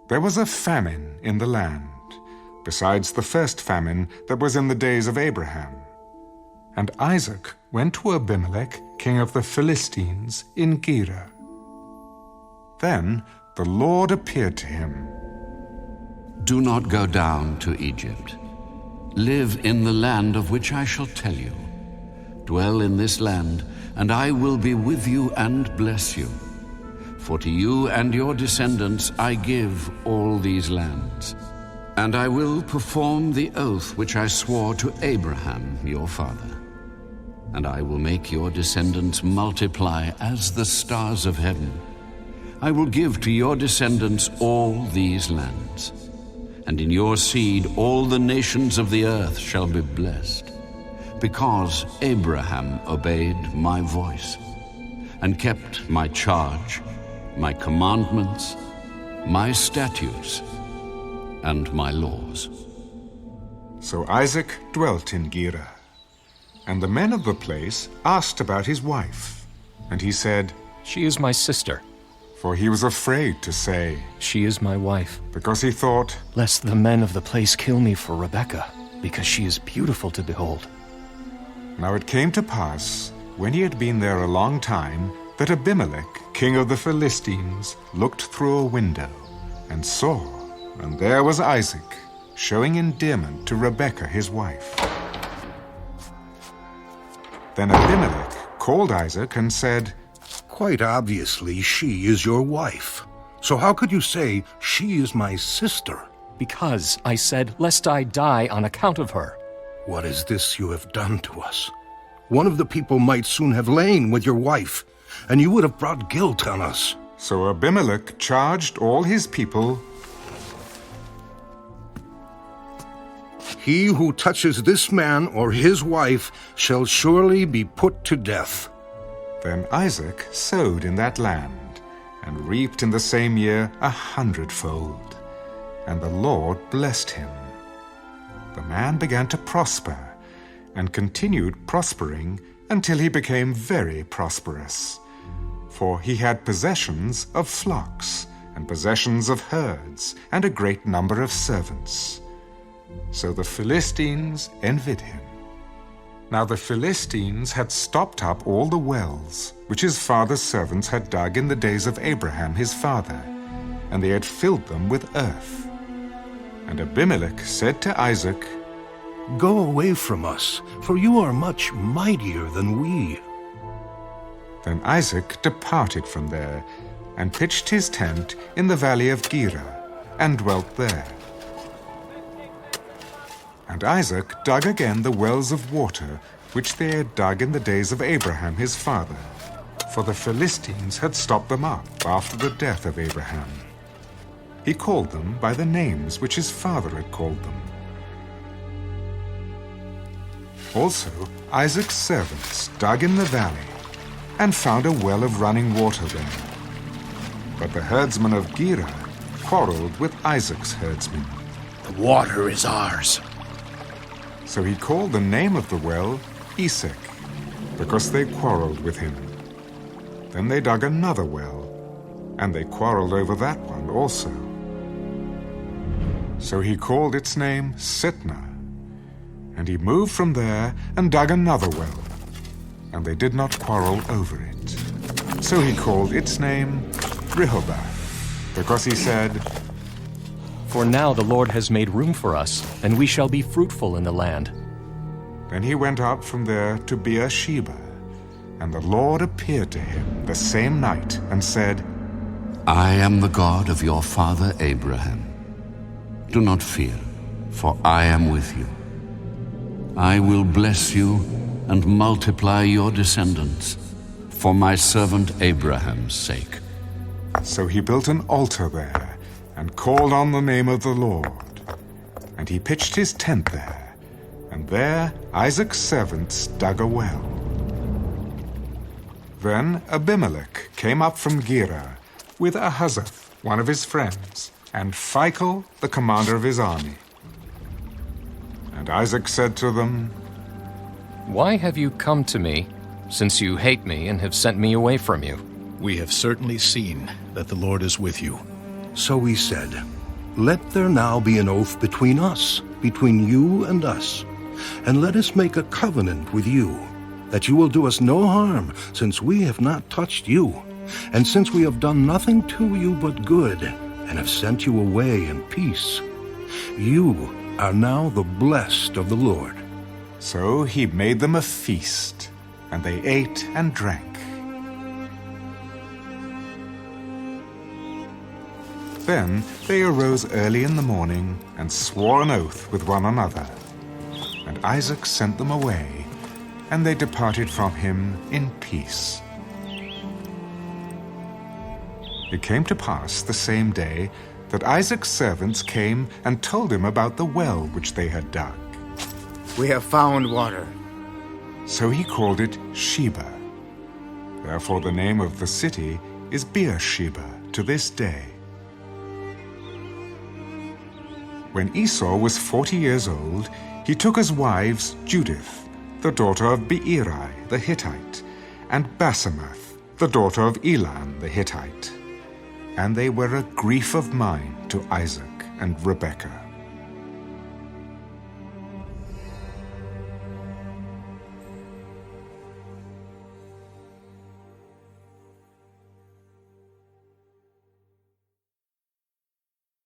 There was a famine in the land, besides the first famine that was in the days of Abraham. And Isaac went to Abimelech, king of the Philistines, in Gerar. Then the Lord appeared to him. Do not go down to Egypt. Live in the land of which I shall tell you. Dwell in this land, and I will be with you and bless you. For to you and your descendants I give all these lands. And I will perform the oath which I swore to Abraham your father. And I will make your descendants multiply as the stars of heaven. I will give to your descendants all these lands. And in your seed all the nations of the earth shall be blessed, because Abraham obeyed my voice, and kept my charge, my commandments, my statutes, and my laws. So Isaac dwelt in Gerar. And the men of the place asked about his wife. And he said, She is my sister. For he was afraid to say, She is my wife. Because he thought, Lest the men of the place kill me for Rebekah, because she is beautiful to behold. Now it came to pass, when he had been there a long time, that Abimelech, king of the Philistines, looked through a window, and saw, and there was Isaac, showing endearment to Rebekah his wife. Then Abimelech called Isaac and said, Quite obviously she is your wife. So how could you say, she is my sister? Because I said, Lest I die on account of her. What is this you have done to us? One of the people might soon have lain with your wife, and you would have brought guilt on us. So Abimelech charged all his people, He who touches this man or his wife shall surely be put to death. Then Isaac sowed in that land, and reaped in the same year 100-fold. And the Lord blessed him. The man began to prosper, and continued prospering until he became very prosperous. For he had possessions of flocks, and possessions of herds, and a great number of servants. So the Philistines envied him. Now the Philistines had stopped up all the wells which his father's servants had dug in the days of Abraham his father, and they had filled them with earth. And Abimelech said to Isaac, Go away from us, for you are much mightier than we. Then Isaac departed from there, and pitched his tent in the valley of Gerar, and dwelt there. And Isaac dug again the wells of water which they had dug in the days of Abraham his father, for the Philistines had stopped them up after the death of Abraham. He called them by the names which his father had called them. Also Isaac's servants dug in the valley, and found a well of running water there. But the herdsmen of Gerar quarreled with Isaac's herdsmen. The water is ours. So he called the name of the well Esek, because they quarreled with him. Then they dug another well, and they quarreled over that one also. So he called its name Sitnah. And he moved from there and dug another well, and they did not quarrel over it. So he called its name Rehoboth, because he said, For now the Lord has made room for us, and we shall be fruitful in the land. Then he went up from there to Beersheba, and the Lord appeared to him the same night and said, I am the God of your father Abraham. Do not fear, for I am with you. I will bless you and multiply your descendants for my servant Abraham's sake. So he built an altar there, and called on the name of the Lord. And he pitched his tent there, and there Isaac's servants dug a well. Then Abimelech came up from Gerar with Ahuzzath, one of his friends, and Phicol, the commander of his army. And Isaac said to them, Why have you come to me, since you hate me and have sent me away from you? We have certainly seen that the Lord is with you. So he said, "Let there now be an oath between us, between you and us, and let us make a covenant with you, that you will do us no harm, since we have not touched you, and since we have done nothing to you but good, and have sent you away in peace. You are now the blessed of the Lord." So he made them a feast, and they ate and drank. Then they arose early in the morning and swore an oath with one another. And Isaac sent them away, and they departed from him in peace. It came to pass the same day that Isaac's servants came and told him about the well which they had dug. We have found water. So he called it Sheba. Therefore the name of the city is Beersheba to this day. When Esau was 40 years old, he took as wives Judith, the daughter of Beeri the Hittite, and Basemath, the daughter of Elon the Hittite. And they were a grief of mind to Isaac and Rebekah.